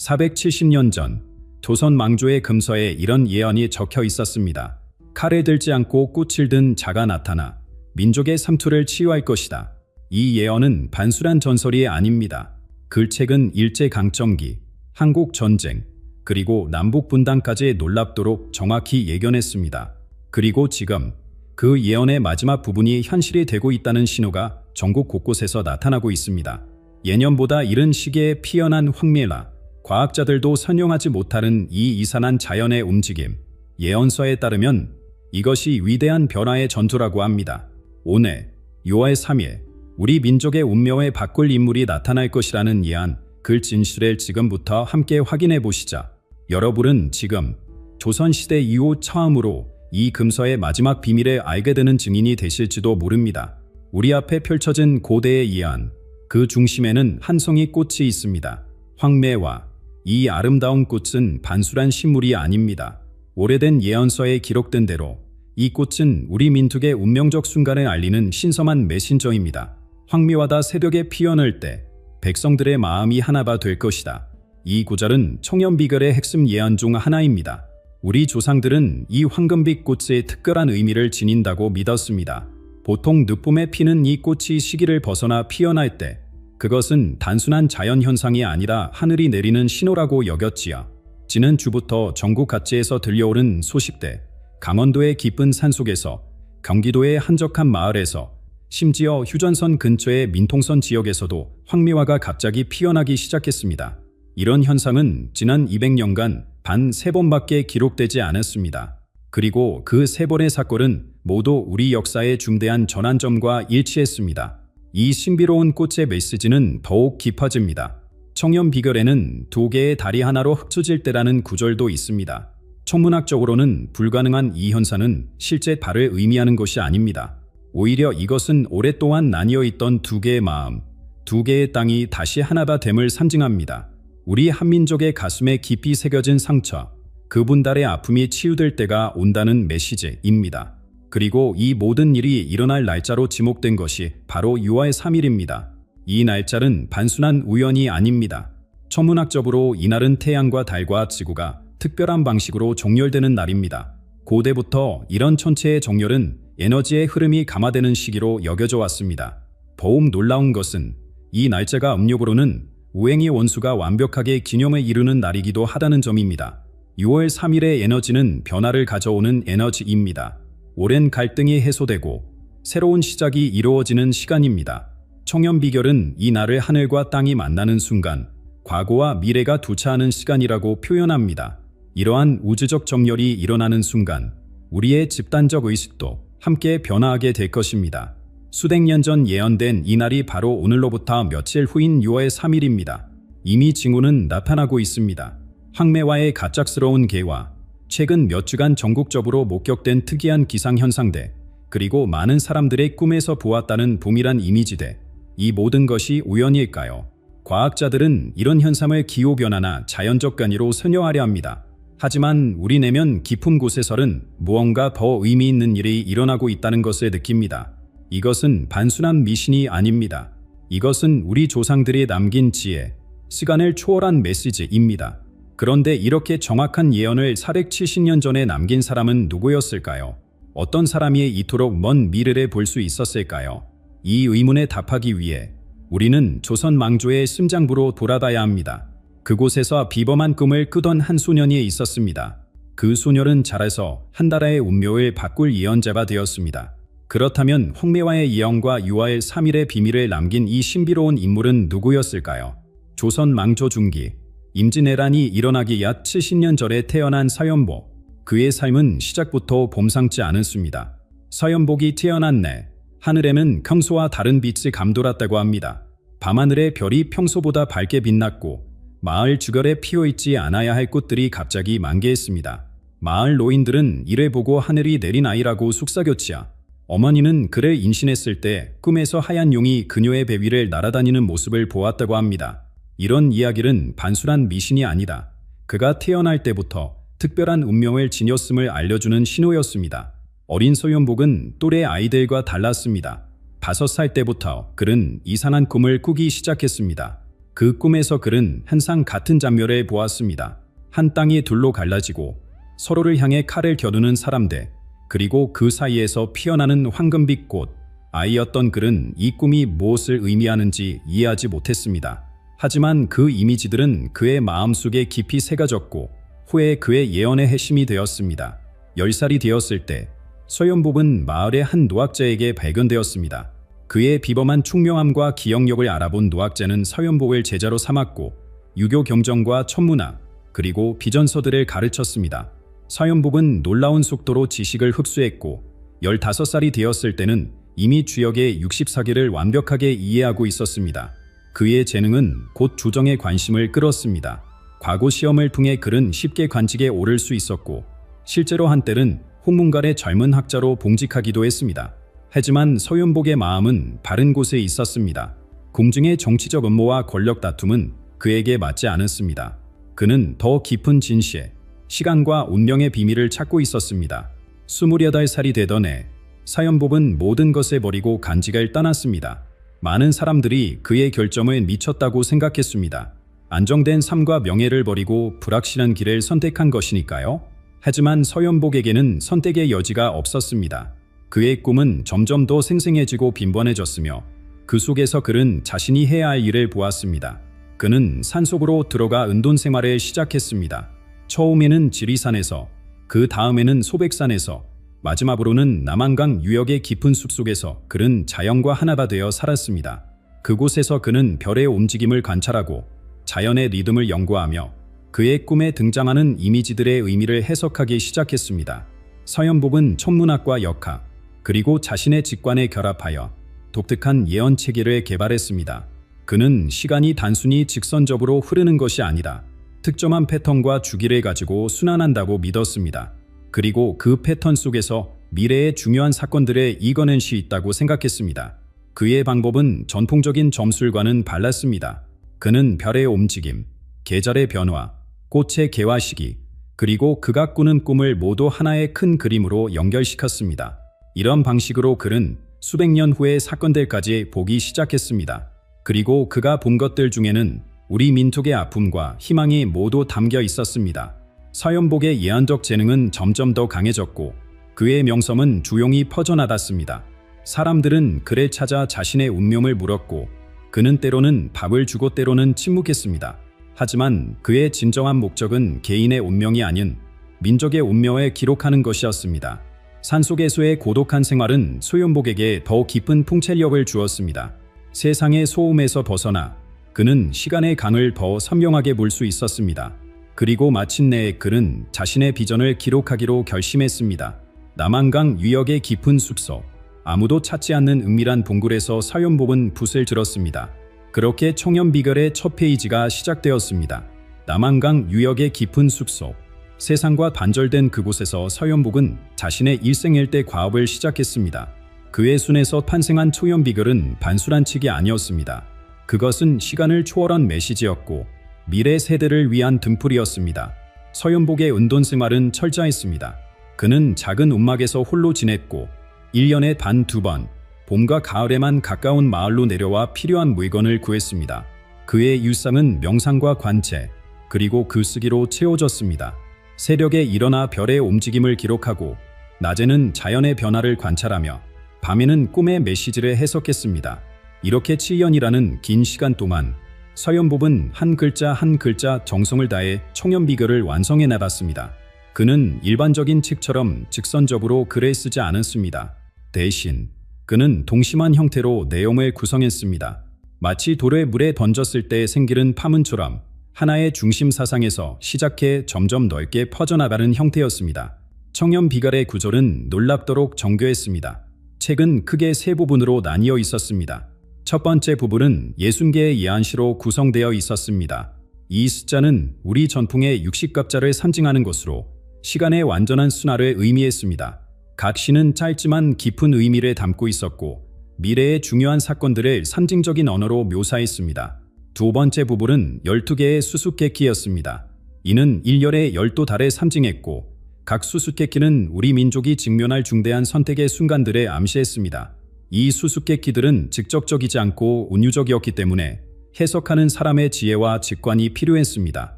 470년 전 조선 망조의 금서에 이런 예언이 적혀 있었습니다. 칼에 들지 않고 꽃을 든 자가 나타나 민족의 삼투를 치유할 것이다. 이 예언은 단순한 전설이 아닙니다. 글책은 일제강점기, 한국전쟁, 그리고 남북분단까지 놀랍도록 정확히 예견했습니다. 그리고 지금 그 예언의 마지막 부분이 현실이 되고 있다는 신호가 전국 곳곳에서 나타나고 있습니다. 예년보다 이른 시기에 피어난 황미라, 과학자들도 설명하지 못하는 이 이산한 자연의 움직임, 예언서에 따르면 이것이 위대한 변화의 전투라고 합니다. 오늘 6월 3일 우리 민족의 운명을 바꿀 인물이 나타날 것이라는 예언, 그 진실을 지금부터 함께 확인해 보시죠. 여러분은 지금 조선시대 이후 처음으로 이 금서의 마지막 비밀을 알게 되는 증인이 되실지도 모릅니다. 우리 앞에 펼쳐진 고대의 예언, 그 중심에는 한 송이 꽃이 있습니다. 황매화. 이 아름다운 꽃은 단순한 식물이 아닙니다. 오래된 예언서에 기록된 대로 이 꽃은 우리 민족의 운명적 순간을 알리는 신성한 메신저입니다. 황미화가 새벽에 피어날 때 백성들의 마음이 하나가 될 것이다. 이 구절은 청년비결의 핵심 예언 중 하나입니다. 우리 조상들은 이 황금빛 꽃에 특별한 의미를 지닌다고 믿었습니다. 보통 늦봄에 피는 이 꽃이 시기를 벗어나 피어날 때 그것은 단순한 자연현상이 아니라 하늘이 내리는 신호라고 여겼지요. 지난 주부터 전국 각지에서 들려오는 소식들, 강원도의 깊은 산속에서, 경기도의 한적한 마을에서, 심지어 휴전선 근처의 민통선 지역에서도 황미화가 갑자기 피어나기 시작했습니다. 이런 현상은 지난 200년간 단 3번밖에 기록되지 않았습니다. 그리고 그 3번의 사건은 모두 우리 역사의 중대한 전환점과 일치했습니다. 이 신비로운 꽃의 메시지는 더욱 깊어집니다. 청년비결에는 2개의 달이 하나로 흡수질 때라는 구절도 있습니다. 천문학적으로는 불가능한 이 현상은 실제 달을 의미하는 것이 아닙니다. 오히려 이것은 오랫동안 나뉘어 있던 2개의 마음, 2개의 땅이 다시 하나가 됨을 상징합니다. 우리 한민족의 가슴에 깊이 새겨진 상처, 그 분달의 아픔이 치유될 때가 온다는 메시지입니다. 그리고 이 모든 일이 일어날 날짜로 지목된 것이 바로 6월 3일입니다. 이 날짜는 단순한 우연이 아닙니다. 천문학적으로 이날은 태양과 달과 지구가 특별한 방식으로 정렬되는 날입니다. 고대부터 이런 천체의 정렬은 에너지의 흐름이 감화되는 시기로 여겨져 왔습니다. 더욱 놀라운 것은 이 날짜가 음력으로는 우행의 원수가 완벽하게 기념을 이루는 날이기도 하다는 점입니다. 6월 3일의 에너지는 변화를 가져오는 에너지입니다. 오랜 갈등이 해소되고 새로운 시작이 이루어지는 시간입니다. 청년비결은 이 날을 하늘과 땅이 만나는 순간, 과거와 미래가 교차하는 시간이라고 표현합니다. 이러한 우주적 정렬이 일어나는 순간 우리의 집단적 의식도 함께 변화하게 될 것입니다. 수백 년 전 예언된 이 날이 바로 오늘로부터 며칠 후인 6월 3일입니다. 이미 징후는 나타나고 있습니다. 황매화의 갑작스러운 개화, 최근 몇 주간 전국적으로 목격된 특이한 기상현상들, 그리고 많은 사람들의 꿈에서 보았다는 봄이란 이미지들, 이 모든 것이 우연일까요? 과학자들은 이런 현상을 기후변화나 자연적 간이로 설명하려 합니다. 하지만 우리 내면 깊은 곳에서는 무언가 더 의미 있는 일이 일어나고 있다는 것을 느낍니다. 이것은 단순한 미신이 아닙니다. 이것은 우리 조상들이 남긴 지혜, 시간을 초월한 메시지입니다. 그런데 이렇게 정확한 예언을 470년 전에 남긴 사람은 누구였을까요? 어떤 사람이 이토록 먼 미래를 볼 수 있었을까요? 이 의문에 답하기 위해 우리는 조선 망조의 심장부로 돌아가야 합니다. 그곳에서 비범한 꿈을 꾸던 한 소년이 있었습니다. 그 소년은 자라서 한 나라의 운명을 바꿀 예언자가 되었습니다. 그렇다면 황매화의 예언과 6월 3일의 비밀을 남긴 이 신비로운 인물은 누구였을까요? 조선 망조 중기, 임진왜란이 일어나기 약 70년 전에 태어난 서연복. 그의 삶은 시작부터 범상치 않았습니다. 서연복이 태어난 날, 하늘에는 평소와 다른 빛이 감돌았다고 합니다. 밤하늘의 별이 평소보다 밝게 빛났고 마을 주변에 피어있지 않아야 할 꽃들이 갑자기 만개했습니다. 마을 노인들은 이를 보고 하늘이 내린 아이라고 속삭였지요. 어머니는 그를 임신했을 때 꿈에서 하얀 용이 그녀의 배 위를 날아다니는 모습을 보았다고 합니다. 이런 이야기는 단순한 미신이 아니라 그가 태어날 때부터 특별한 운명을 지녔음을 알려주는 신호였습니다. 어린 서연복은 또래 아이들과 달랐습니다. 5살 때부터 그는 이상한 꿈을 꾸기 시작했습니다. 그 꿈에서 그는 항상 같은 장면을 보았습니다. 한 땅이 둘로 갈라지고 서로를 향해 칼을 겨누는 사람들, 그리고 그 사이에서 피어나는 황금빛 꽃. 아이였던 그는 이 꿈이 무엇을 의미하는지 이해하지 못했습니다. 하지만 그 이미지들은 그의 마음속에 깊이 새겨졌고 후에 그의 예언의 핵심이 되었습니다. 10살이 되었을 때 서연복은 마을의 한 노학자에게 발견되었습니다. 그의 비범한 총명함과 기억력을 알아본 노학자는 서연복을 제자로 삼았고 유교 경전과 천문학 그리고 비전서들을 가르쳤습니다. 서연복은 놀라운 속도로 지식을 흡수했고 15살이 되었을 때는 이미 주역의 64개를 완벽하게 이해하고 있었습니다. 그의 재능은 곧 조정의 관심을 끌었습니다. 과거 시험을 통해 그는 쉽게 관직에 오를 수 있었고 실제로 한때는 홍문갈의 젊은 학자로 봉직하기도 했습니다. 하지만 서연복의 마음은 바른 곳에 있었습니다. 궁중의 정치적 음모와 권력 다툼은 그에게 맞지 않았습니다. 그는 더 깊은 진실, 시간과 운명의 비밀을 찾고 있었습니다. 28살이 되던 해 서연복은 모든 것을 버리고 간직을 떠났습니다. 많은 사람들이 그의 결정을 미쳤다고 생각했습니다. 안정된 삶과 명예를 버리고 불확실한 길을 선택한 것이니까요. 하지만 서연복에게는 선택의 여지가 없었습니다. 그의 꿈은 점점 더 생생해지고 빈번해졌으며 그 속에서 그는 자신이 해야 할 일을 보았습니다. 그는 산속으로 들어가 은돈 생활을 시작했습니다. 처음에는 지리산에서, 그 다음에는 소백산에서, 마지막으로는 남한강 유역의 깊은 숲속에서 그는 자연과 하나가 되어 살았습니다. 그곳에서 그는 별의 움직임을 관찰하고 자연의 리듬을 연구하며 그의 꿈에 등장하는 이미지들의 의미를 해석하기 시작했습니다. 서연복은 천문학과 역학, 그리고 자신의 직관에 결합하여 독특한 예언 체계를 개발했습니다. 그는 시간이 단순히 직선적으로 흐르는 것이 아니라 특정한 패턴과 주기를 가지고 순환한다고 믿었습니다. 그리고 그 패턴 속에서 미래의 중요한 사건들을 이겨낼 수 있다고 생각했습니다. 그의 방법은 전통적인 점술과는 달랐습니다. 그는 별의 움직임, 계절의 변화, 꽃의 개화 시기, 그리고 그가 꾸는 꿈을 모두 하나의 큰 그림으로 연결시켰습니다. 이런 방식으로 그는 수백 년 후의 사건들까지 보기 시작했습니다. 그리고 그가 본 것들 중에는 우리 민족의 아픔과 희망이 모두 담겨 있었습니다. 서연복의 예언적 재능은 점점 더 강해졌고 그의 명성은 조용히 퍼져나갔습니다. 사람들은 그를 찾아 자신의 운명을 물었고 그는 때로는 밥을 주고 때로는 침묵했습니다. 하지만 그의 진정한 목적은 개인의 운명이 아닌 민족의 운명을 기록하는 것이었습니다. 산속에서의 고독한 생활은 서연복에게 더 깊은 통찰력을 주었습니다. 세상의 소음에서 벗어나 그는 시간의 강을 더 선명하게 볼 수 있었습니다. 그리고 마침내 그는 자신의 비전을 기록하기로 결심했습니다. 남한강 유역의 깊은 숲속, 아무도 찾지 않는 은밀한 동굴에서 서연복은 붓을 들었습니다. 그렇게 청년비결의 첫 페이지가 시작되었습니다. 남한강 유역의 깊은 숲속, 세상과 단절된 그곳에서 서연복은 자신의 일생일대 과업을 시작했습니다. 그의 손에서 탄생한 초연비결은 단순한 책이 아니었습니다. 그것은 시간을 초월한 메시지였고 미래 세대를 위한 등불이었습니다. 서연복의 은돈 생활은 철저했습니다. 그는 작은 움막에서 홀로 지냈고 1년에 단 2번, 봄과 가을에만 가까운 마을로 내려와 필요한 물건을 구했습니다. 그의 일상은 명상과 관체, 그리고 글쓰기로 채워졌습니다. 새벽에 일어나 별의 움직임을 기록하고 낮에는 자연의 변화를 관찰하며 밤에는 꿈의 메시지를 해석했습니다. 이렇게 7년이라는 긴 시간 동안 서연복은 한 글자 한 글자 정성을 다해 청년비결을 완성해 나갔습니다. 그는 일반적인 책처럼 직선적으로 글을 쓰지 않았습니다. 대신 그는 동심한 형태로 내용을 구성했습니다. 마치 돌을 물에 던졌을 때 생기는 파문처럼 하나의 중심 사상에서 시작해 점점 넓게 퍼져나가는 형태였습니다. 청년비결의 구조는 놀랍도록 정교했습니다. 책은 크게 세 부분으로 나뉘어 있었습니다. 첫 번째 부분은 60개의 예언시로 구성되어 있었습니다. 이 숫자는 우리 전통의 60갑자를 상징하는 것으로 시간의 완전한 순환을 의미했습니다. 각 시는 짧지만 깊은 의미를 담고 있었고 미래의 중요한 사건들을 상징적인 언어로 묘사했습니다. 두 번째 부분은 12개의 수수께끼였습니다. 이는 일열의 12달을 상징했고 각 수수께끼는 우리 민족이 직면할 중대한 선택의 순간들을 암시했습니다. 이 수수께끼들은 직접적이지 않고 운유적이었기 때문에 해석하는 사람의 지혜와 직관이 필요했습니다.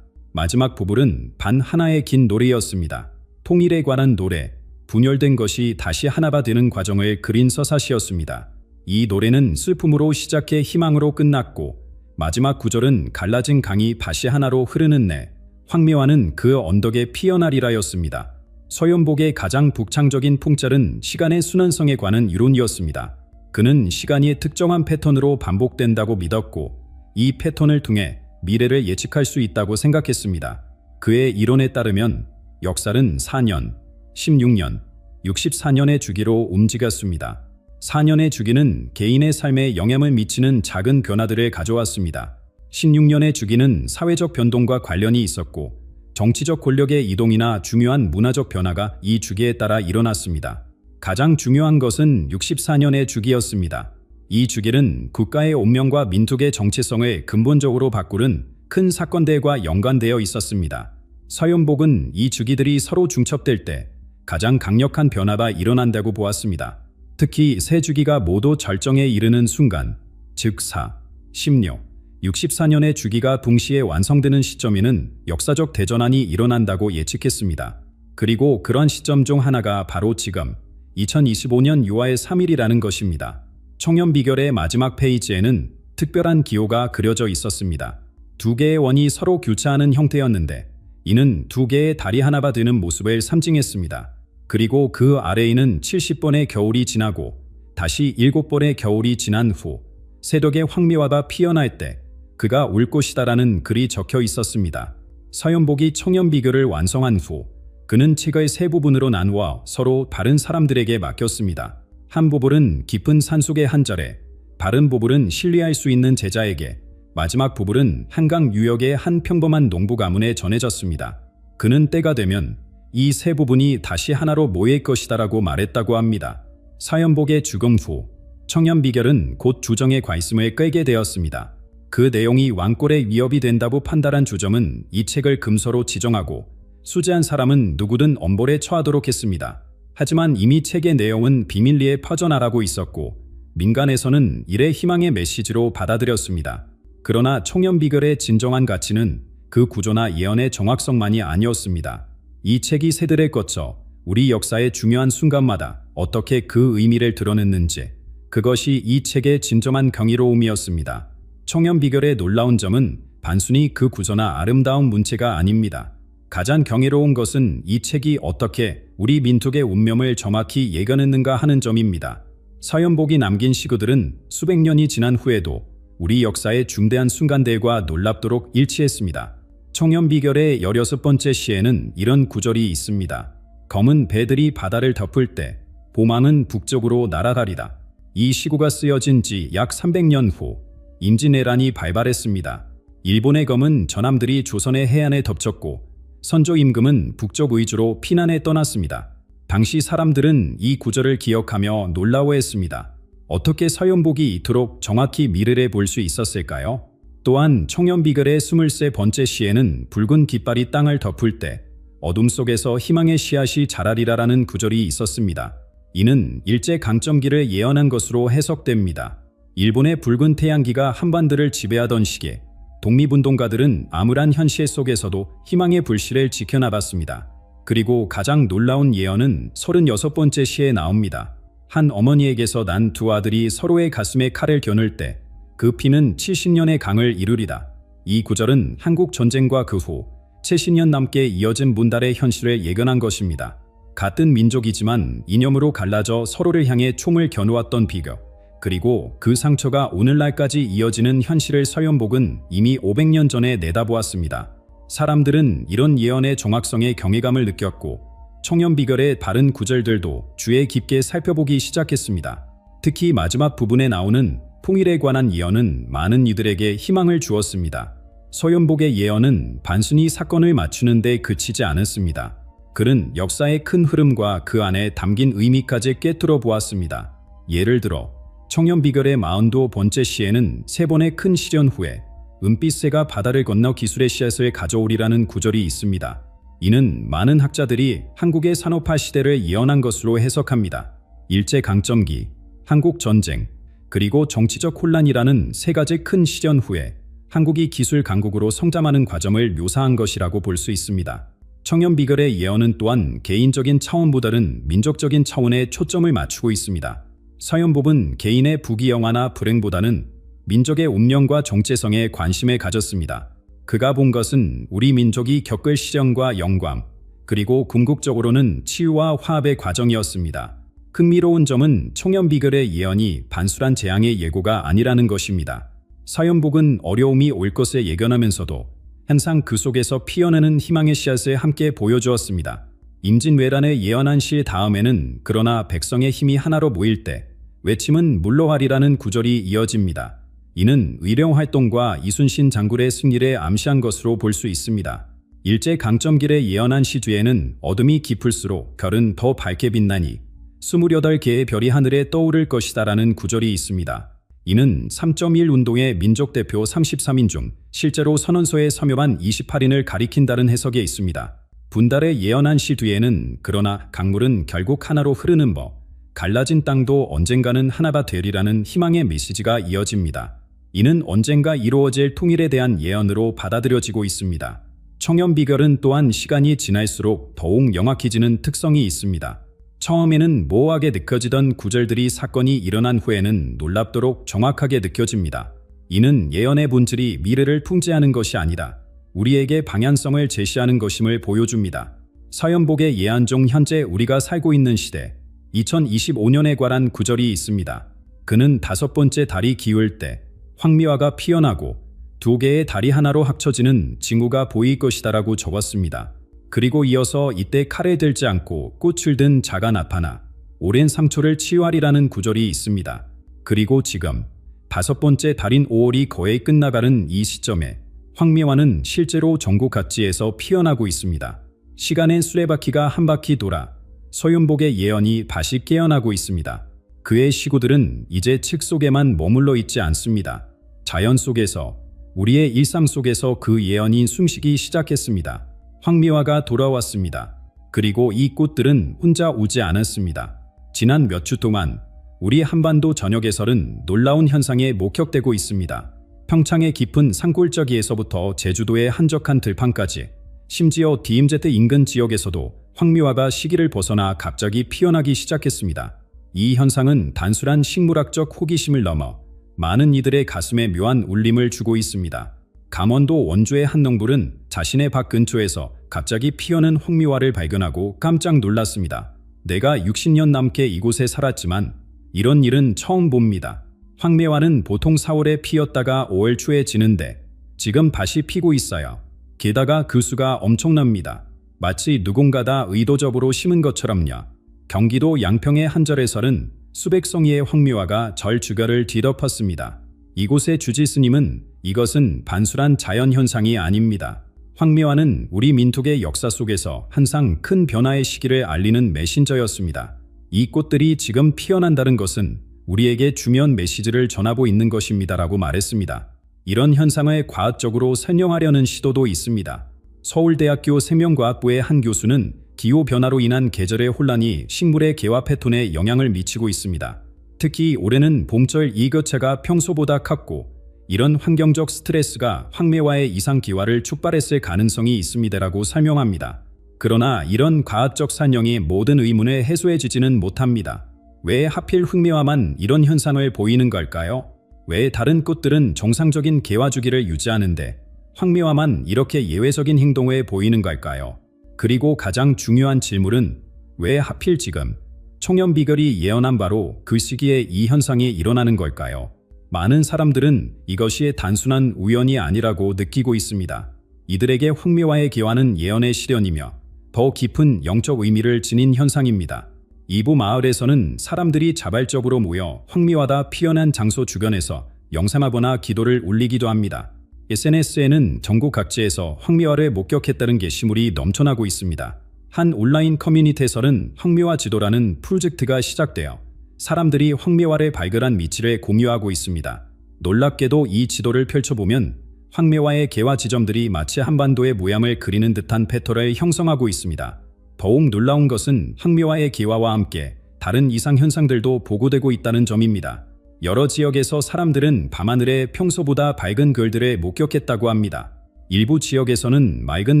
마지막 부분은 반 하나의 긴 노래였습니다. 통일에 관한 노래, 분열된 것이 다시 하나가 되는 과정을 그린 서사시였습니다. 이 노래는 슬픔으로 시작해 희망으로 끝났고 마지막 구절은 갈라진 강이 다시 하나로 흐르는 내 황미화는 그 언덕에 피어나리라였습니다. 서연복의 가장 북창적인 풍절은 시간의 순환성에 관한 이론이었습니다. 그는 시간이 특정한 패턴으로 반복된다고 믿었고 이 패턴을 통해 미래를 예측할 수 있다고 생각했습니다. 그의 이론에 따르면 역사는 4년, 16년, 64년의 주기로 움직였습니다. 4년의 주기는 개인의 삶에 영향을 미치는 작은 변화들을 가져왔습니다. 16년의 주기는 사회적 변동과 관련이 있었고 정치적 권력의 이동이나 중요한 문화적 변화가 이 주기에 따라 일어났습니다. 가장 중요한 것은 64년의 주기였습니다. 이 주기는 국가의 운명과 민족의 정체성을 근본적으로 바꾸는 큰 사건들과 연관되어 있었습니다. 서연복은 이 주기들이 서로 중첩될 때 가장 강력한 변화가 일어난다고 보았습니다. 특히 세 주기가 모두 절정에 이르는 순간, 즉 4, 16, 64년의 주기가 동시에 완성되는 시점에는 역사적 대전환이 일어난다고 예측했습니다. 그리고 그런 시점 중 하나가 바로 지금 2025년 6월 3일이라는 것입니다. 청년비결의 마지막 페이지에는 특별한 기호가 그려져 있었습니다. 두 개의 원이 서로 교차하는 형태였는데 이는 두 개의 달이 하나가 되는 모습을 상징했습니다. 그리고 그 아래에는 70번의 겨울이 지나고 다시 7번의 겨울이 지난 후 새벽의 황미화가 피어날 때 그가 올 것이다라는 글이 적혀 있었습니다. 서연복이 청년비결을 완성한 후 그는 책을 세 부분으로 나누어 서로 다른 사람들에게 맡겼습니다. 한 부분은 깊은 산속의 한 절에, 다른 부분은 신뢰할 수 있는 제자에게, 마지막 부분은 한강 유역의 한 평범한 농부 가문에 전해졌습니다. 그는 때가 되면 이 세 부분이 다시 하나로 모일 것이다라고 말했다고 합니다. 서연복의 죽음 후 청년비결은 곧 주정의 관심을 끌게 되었습니다. 그 내용이 왕권의 위협이 된다고 판단한 주정은 이 책을 금서로 지정하고 수재한 사람은 누구든 엄벌에 처하도록 했습니다. 하지만 이미 책의 내용은 비밀리에 퍼져나가고 있었고 민간에서는 이를 희망의 메시지로 받아들였습니다. 그러나 청년비결의 진정한 가치는 그 구조나 예언의 정확성만이 아니었습니다. 이 책이 세대를 거쳐 우리 역사의 중요한 순간마다 어떻게 그 의미를 드러냈는지, 그것이 이 책의 진정한 경이로움이었습니다. 청년비결의 놀라운 점은 단순히 그 구조나 아름다운 문체가 아닙니다. 가장 경이로운 것은 이 책이 어떻게 우리 민족의 운명을 정확히 예견했는가 하는 점입니다. 서연복이 남긴 시구들은 수백 년이 지난 후에도 우리 역사의 중대한 순간들과 놀랍도록 일치했습니다. 청년비결의 16번째 시에는 이런 구절이 있습니다. 검은 배들이 바다를 덮을 때 봄왕은 북쪽으로 날아가리다. 이 시구가 쓰여진 지 약 300년 후 임진왜란이 발발했습니다. 일본의 검은 전함들이 조선의 해안에 덮쳤고 선조 임금은 북쪽 의주로 피난에 떠났습니다. 당시 사람들은 이 구절을 기억하며 놀라워했습니다. 어떻게 서연복이 이토록 정확히 미래를 볼 수 있었을까요? 또한 청년비결의 23번째 시에는 붉은 깃발이 땅을 덮을 때 어둠 속에서 희망의 씨앗이 자라리라라는 구절이 있었습니다. 이는 일제강점기를 예언한 것으로 해석됩니다. 일본의 붉은 태양기가 한반도를 지배하던 시기에 독립운동가들은 암울한 현실 속에서도 희망의 불씨를 지켜나갔습니다. 그리고 가장 놀라운 예언은 36번째 시에 나옵니다. 한 어머니에게서 난 두 아들이 서로의 가슴에 칼을 겨눌 때 그 피는 70년의 강을 이루리다. 이 구절은 한국 전쟁과 그 후 70년 남게 이어진 분달의 현실을 예견한 것입니다. 같은 민족이지만 이념으로 갈라져 서로를 향해 총을 겨누었던 비극, 그리고 그 상처가 오늘날까지 이어지는 현실을 서연복은 이미 500년 전에 내다보았습니다. 사람들은 이런 예언의 정확성에 경외감을 느꼈고 청년비결의 다른 구절들도 주의 깊게 살펴보기 시작했습니다. 특히 마지막 부분에 나오는 통일에 관한 예언은 많은 이들에게 희망을 주었습니다. 서연복의 예언은 단순히 사건을 맞추는 데 그치지 않았습니다. 그는 역사의 큰 흐름과 그 안에 담긴 의미까지 꿰뚫어 보았습니다. 예를 들어 청년비결의 42번째 시에는 3번의 큰 시련 후에 은빛새가 바다를 건너 기술의 씨앗을 가져오리라는 구절이 있습니다. 이는 많은 학자들이 한국의 산업화 시대를 예언한 것으로 해석합니다. 일제강점기, 한국전쟁, 그리고 정치적 혼란이라는 세 가지 큰 시련 후에 한국이 기술 강국으로 성장하는 과정을 묘사한 것이라고 볼 수 있습니다. 청렴비결의 예언은 또한 개인적인 차원보다는 민족적인 차원에 초점을 맞추고 있습니다. 서연복은 개인의 부귀영화나 불행보다는 민족의 운명과 정체성에 관심을 가졌습니다. 그가 본 것은 우리 민족이 겪을 시련과 영광, 그리고 궁극적으로는 치유와 화합의 과정이었습니다. 흥미로운 점은 청렴비결의 예언이 단순한 재앙의 예고가 아니라는 것입니다. 서연복은 어려움이 올 것을 예견하면서도 항상 그 속에서 피어나는 희망의 씨앗을 함께 보여주었습니다. 임진왜란의 예언한 시 다음에는 그러나 백성의 힘이 하나로 모일 때 외침은 물러하리라는 구절이 이어집니다. 이는 의령활동과 이순신 장군의 승리를 암시한 것으로 볼 수 있습니다. 일제강점기를 예언한 시 뒤에는 어둠이 깊을수록 별은 더 밝게 빛나니 28개의 별이 하늘에 떠오를 것이다라는 구절이 있습니다. 이는 3.1 운동의 민족 대표 33인 중 실제로 선언서에 서명한 28인을 가리킨다는 해석에 있습니다. 분달의 예언한 시 뒤에는 그러나 강물은 결국 하나로 흐르는 법, 갈라진 땅도 언젠가는 하나가 되리라는 희망의 메시지가 이어집니다. 이는 언젠가 이루어질 통일에 대한 예언으로 받아들여지고 있습니다. 청렴비결은 또한 시간이 지날수록 더욱 명확해지는 특성이 있습니다. 처음에는 모호하게 느껴지던 구절들이 사건이 일어난 후에는 놀랍도록 정확하게 느껴집니다. 이는 예언의 본질이 미래를 통제하는 것이 아니라 우리에게 방향성을 제시하는 것임을 보여줍니다. 서연복의 예언 중 현재 우리가 살고 있는 시대, 2025년에 관한 구절이 있습니다. 그는 5번째 달이 기울 때 황미화가 피어나고 2개의 달이 하나로 합쳐지는 징후가 보일 것이다라고 적었습니다. 그리고 이어서 이때 칼에 들지 않고 꽃을 든 자가 나타나 오랜 상처를 치유하리라는 구절이 있습니다. 그리고 지금 5번째 달인 5월이 거의 끝나가는 이 시점에 황미화는 실제로 전국 각지에서 피어나고 있습니다. 시간의 수레바퀴가 한 바퀴 돌아 서연복의 예언이 다시 깨어나고 있습니다. 그의 시구들은 이제 책 속에만 머물러 있지 않습니다. 자연 속에서, 우리의 일상 속에서 그 예언이 숨쉬기 시작했습니다. 황미화가 돌아왔습니다. 그리고 이 꽃들은 혼자 오지 않았습니다. 지난 몇 주 동안 우리 한반도 전역에서는 놀라운 현상에 목격되고 있습니다. 평창의 깊은 산골짜기에서부터 제주도의 한적한 들판까지, 심지어 DMZ 인근 지역에서도 황미화가 시기를 벗어나 갑자기 피어나기 시작했습니다. 이 현상은 단순한 식물학적 호기심을 넘어 많은 이들의 가슴에 묘한 울림을 주고 있습니다. 강원도 원주의 한 농부는 자신의 밭 근처에서 갑자기 피어난 황미화를 발견하고 깜짝 놀랐습니다. 내가 60년 넘게 이곳에 살았지만 이런 일은 처음 봅니다. 황미화는 보통 4월에 피었다가 5월 초에 지는데 지금 다시 피고 있어요. 게다가 그 수가 엄청납니다. 마치 누군가가 의도적으로 심은 것처럼요. 경기도 양평의 한 절에서는 수백 송이의 황미화가 절 주변을 뒤덮었습니다. 이곳의 주지 스님은 이것은 단순한 자연현상이 아닙니다. 황미화는 우리 민족의 역사 속에서 항상 큰 변화의 시기를 알리는 메신저였습니다. 이 꽃들이 지금 피어난다는 것은 우리에게 중요한 메시지를 전하고 있는 것입니다라고 말했습니다. 이런 현상을 과학적으로 설명하려는 시도도 있습니다. 서울대학교 생명과학부의 한 교수는 기후변화로 인한 계절의 혼란이 식물의 개화 패턴에 영향을 미치고 있습니다. 특히 올해는 봄철 이거체가 평소보다 컸고 이런 환경적 스트레스가 황미화의 이상 기화를 촉발했을 가능성이 있습니다라고 설명합니다. 그러나 이런 과학적 설명이 모든 의문을 해소해주지는 못합니다. 왜 하필 황미화만 이런 현상을 보이는 걸까요? 왜 다른 꽃들은 정상적인 개화 주기를 유지하는데 황미화만 이렇게 예외적인 행동을 보이는 걸까요? 그리고 가장 중요한 질문은 왜 하필 지금 청렴비결이 예언한 바로 그 시기에 이 현상이 일어나는 걸까요? 많은 사람들은 이것이 단순한 우연이 아니라고 느끼고 있습니다. 이들에게 황미화의 개화는 예언의 실현이며 더 깊은 영적 의미를 지닌 현상입니다. 이부 마을에서는 사람들이 자발적으로 모여 황미화가 피어난 장소 주변에서 영상하거나 기도를 올리기도 합니다. SNS에는 전국 각지에서 황미화를 목격했다는 게시물이 넘쳐나고 있습니다. 한 온라인 커뮤니티에서는 황미화 지도라는 프로젝트가 시작되어 사람들이 황미화를 발견한 위치를 공유하고 있습니다. 놀랍게도 이 지도를 펼쳐보면 황미화의 개화 지점들이 마치 한반도의 모양을 그리는 듯한 패턴을 형성하고 있습니다. 더욱 놀라운 것은 황미화의 개화와 함께 다른 이상 현상들도 보고되고 있다는 점입니다. 여러 지역에서 사람들은 밤하늘에 평소보다 밝은 별들을 목격했다고 합니다. 일부 지역에서는 맑은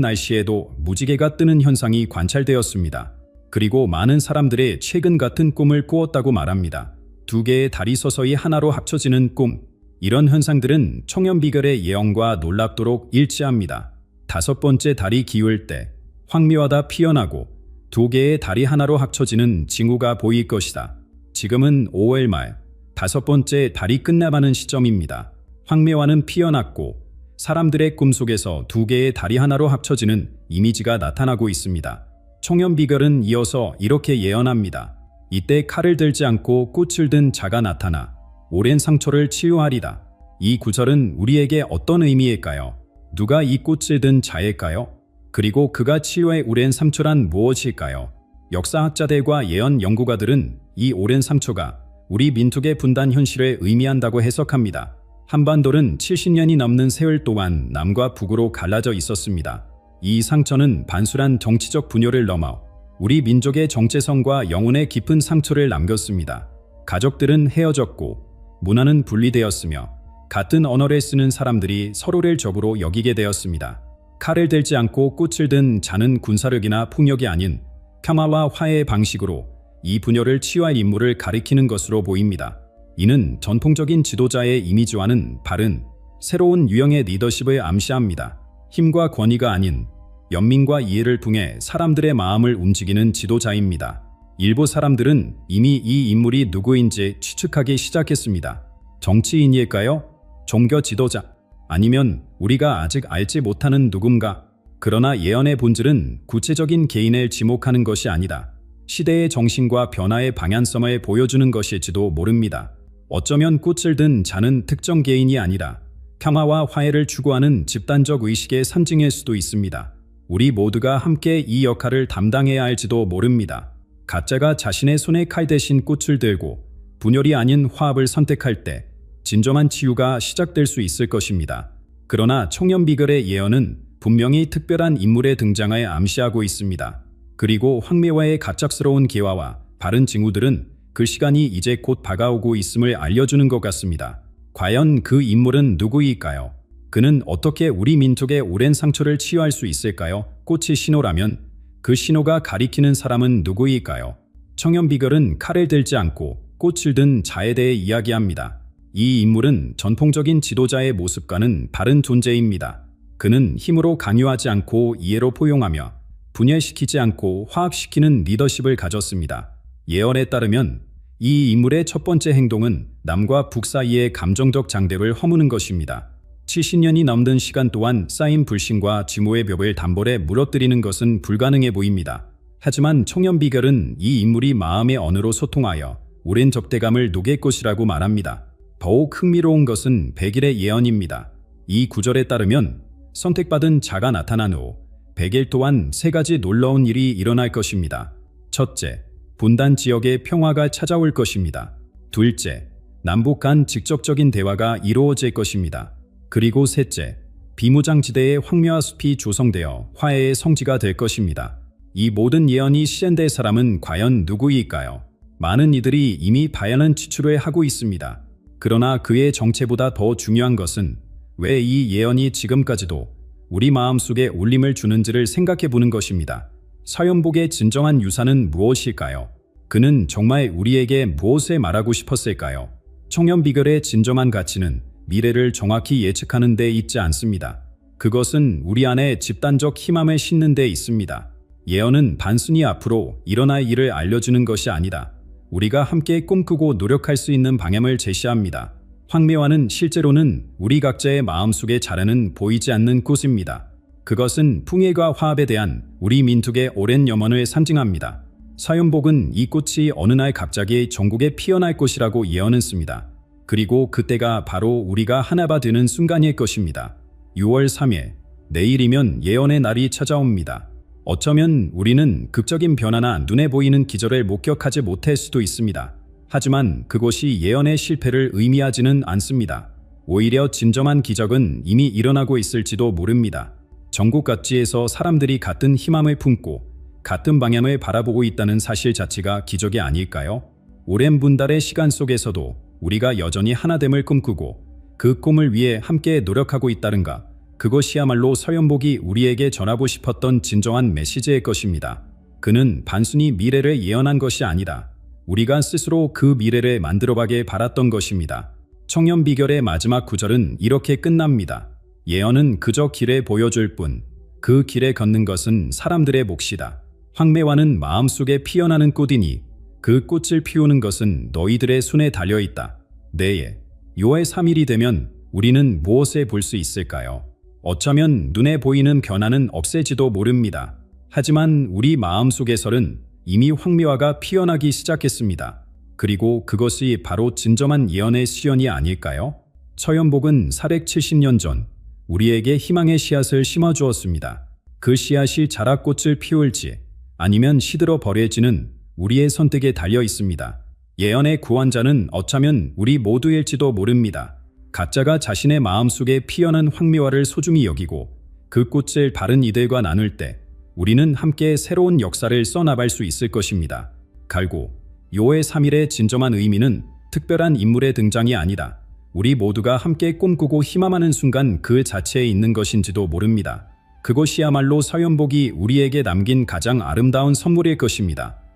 날씨에도 무지개가 뜨는 현상이 관찰되었습니다. 그리고 많은 사람들의 최근 같은 꿈을 꾸었다고 말합니다. 두 개의 달이 서서히 하나로 합쳐지는 꿈. 이런 현상들은 청년비결의 예언과 놀랍도록 일치합니다. 다섯 번째 달이 기울 때 황미화가 피어나고 두 개의 달이 하나로 합쳐지는 징후가 보일 것이다. 지금은 5월 말 다섯 번째 달이 끝나가는 시점입니다. 황미화는 피어났고 사람들의 꿈속에서 두 개의 달이 하나로 합쳐지는 이미지가 나타나고 있습니다. 청년비결은 이어서 이렇게 예언합니다. 이때 칼을 들지 않고 꽃을 든 자가 나타나 오랜 상처를 치유하리다. 이 구절은 우리에게 어떤 의미일까요? 누가 이 꽃을 든 자일까요? 그리고 그가 치유해 오랜 상처란 무엇일까요? 역사학자들과 예언 연구가들은 이 오랜 상처가 우리 민족의 분단 현실을 의미한다고 해석합니다. 한반도는 70년이 넘는 세월 동안 남과 북으로 갈라져 있었습니다. 이 상처는 단순한 정치적 분열을 넘어 우리 민족의 정체성과 영혼의 깊은 상처를 남겼습니다. 가족들은 헤어졌고 문화는 분리되었으며 같은 언어를 쓰는 사람들이 서로를 적으로 여기게 되었습니다. 칼을 들지 않고 꽃을 든 자는 군사력이나 폭력이 아닌 평화와 화해의 방식으로 이 분열을 치유할 임무를 가리키는 것으로 보입니다. 이는 전통적인 지도자의 이미지와는 다른 새로운 유형의 리더십을 암시합니다. 힘과 권위가 아닌 연민과 이해를 통해 사람들의 마음을 움직이는 지도자입니다. 일부 사람들은 이미 이 인물이 누구인지 추측하기 시작했습니다. 정치인일까요? 종교 지도자? 아니면 우리가 아직 알지 못하는 누군가? 그러나 예언의 본질은 구체적인 개인을 지목하는 것이 아니다. 시대의 정신과 변화의 방향성을 보여주는 것일지도 모릅니다. 어쩌면 꽃을 든 자는 특정 개인이 아니라 평화와 화해를 추구하는 집단적 의식의 상징일 수도 있습니다. 우리 모두가 함께 이 역할을 담당해야 할지도 모릅니다. 가짜가 자신의 손에 칼 대신 꽃을 들고 분열이 아닌 화합을 선택할 때 진정한 치유가 시작될 수 있을 것입니다. 그러나 청년비결의 예언은 분명히 특별한 인물의 등장을 암시하고 있습니다. 그리고 황미화의 갑작스러운 개화와 다른 징후들은 그 시간이 이제 곧 다가오고 있음을 알려주는 것 같습니다. 과연 그 인물은 누구일까요? 그는 어떻게 우리 민족의 오랜 상처를 치유할 수 있을까요? 꽃이 신호라면 그 신호가 가리키는 사람은 누구일까요? 청년비결은 칼을 들지 않고 꽃을 든 자에 대해 이야기합니다. 이 인물은 전통적인 지도자의 모습과는 다른 존재입니다. 그는 힘으로 강요하지 않고 이해로 포용하며 분열시키지 않고 화합시키는 리더십을 가졌습니다. 예언에 따르면 이 인물의 첫 번째 행동은 남과 북 사이의 감정적 장벽을 허무는 것입니다. 70년이 넘는 시간 동안 쌓인 불신과 증오의 벽을 단번에 무너뜨리는 것은 불가능해 보입니다. 하지만 청년비결은 이 인물이 마음의 언어로 소통하여 오랜 적대감을 녹일 것이라고 말합니다. 더욱 흥미로운 것은 100일의 예언입니다. 이 구절에 따르면 선택받은 자가 나타난 후 100일 동안 세 가지 놀라운 일이 일어날 것입니다. 첫째, 분단 지역의 평화가 찾아올 것입니다. 둘째, 남북 간 직접적인 대화가 이루어질 것입니다. 그리고 셋째, 비무장지대의 황미화 숲이 조성되어 화해의 성지가 될 것입니다. 이 모든 예언이 실현될 사람은 과연 누구일까요? 많은 이들이 이미 다양한 추측을 하고 있습니다. 그러나 그의 정체보다 더 중요한 것은 왜 이 예언이 지금까지도 우리 마음속에 울림을 주는지를 생각해보는 것입니다. 서연복의 진정한 유산은 무엇일까요? 그는 정말 우리에게 무엇을 말하고 싶었을까요? 청년비결의 진정한 가치는 미래를 정확히 예측하는 데 있지 않습니다. 그것은 우리 안에 집단적 희망을 심는 데 있습니다. 예언은 단순히 앞으로 일어날 일을 알려주는 것이 아니다. 우리가 함께 꿈꾸고 노력할 수 있는 방향을 제시합니다. 황미화는 실제로는 우리 각자의 마음속에 자라는 보이지 않는 꽃입니다. 그것은 풍일과 화합에 대한 우리 민족의 오랜 염원을 상징합니다. 서연복은 이 꽃이 어느 날 갑자기 전국에 피어날 것이라고 예언했습니다. 그리고 그때가 바로 우리가 하나가 되는 순간일 것입니다. 6월 3일, 내일이면 예언의 날이 찾아옵니다. 어쩌면 우리는 극적인 변화나 눈에 보이는 기적을 목격하지 못할 수도 있습니다. 하지만 그것이 예언의 실패를 의미하지는 않습니다. 오히려 진정한 기적은 이미 일어나고 있을지도 모릅니다. 전국 각지에서 사람들이 같은 희망을 품고 같은 방향을 바라보고 있다는 사실 자체가 기적이 아닐까요? 오랜 분달의 시간 속에서도 우리가 여전히 하나됨을 꿈꾸고 그 꿈을 위해 함께 노력하고 있다는가, 그것이야말로 서연복이 우리에게 전하고 싶었던 진정한 메시지일 것입니다. 그는 단순히 미래를 예언한 것이 아니다. 우리가 스스로 그 미래를 만들어가길 바랐던 것입니다. 청년 비결의 마지막 구절은 이렇게 끝납니다. 예언은 그저 길에 보여줄 뿐, 그 길에 걷는 것은 사람들의 몫이다. 황매화는 마음속에 피어나는 꽃이니 그 꽃을 피우는 것은 너희들의 손에 달려있다. 내일, 6월 3일이 되면 우리는 무엇을 볼 수 있을까요? 어쩌면 눈에 보이는 변화는 없을지도 모릅니다. 하지만 우리 마음속에서는 이미 황매화가 피어나기 시작했습니다. 그리고 그것이 바로 진정한 예언의 시연이 아닐까요? 서연복은 470년 전 우리에게 희망의 씨앗을 심어주었습니다. 그 씨앗이 자라 꽃을 피울지 아니면 시들어 버릴지는 우리의 선택에 달려 있습니다. 예언의 구원자는 어쩌면 우리 모두일지도 모릅니다. 각자가 자신의 마음속에 피어난 황매화를 소중히 여기고 그 꽃을 바른 이들과 나눌 때 우리는 함께 새로운 역사를 써나갈 수 있을 것입니다. 갈고 6월 3일의 진정한 의미는 특별한 인물의 등장이 아니다. 우리 모두가 함께 꿈꾸고 희망하는 순간 그 자체에 있는 것인지도 모릅니다. 그것이야말로 서연복이 우리에게 남긴 가장 아름다운 선물일 것입니다.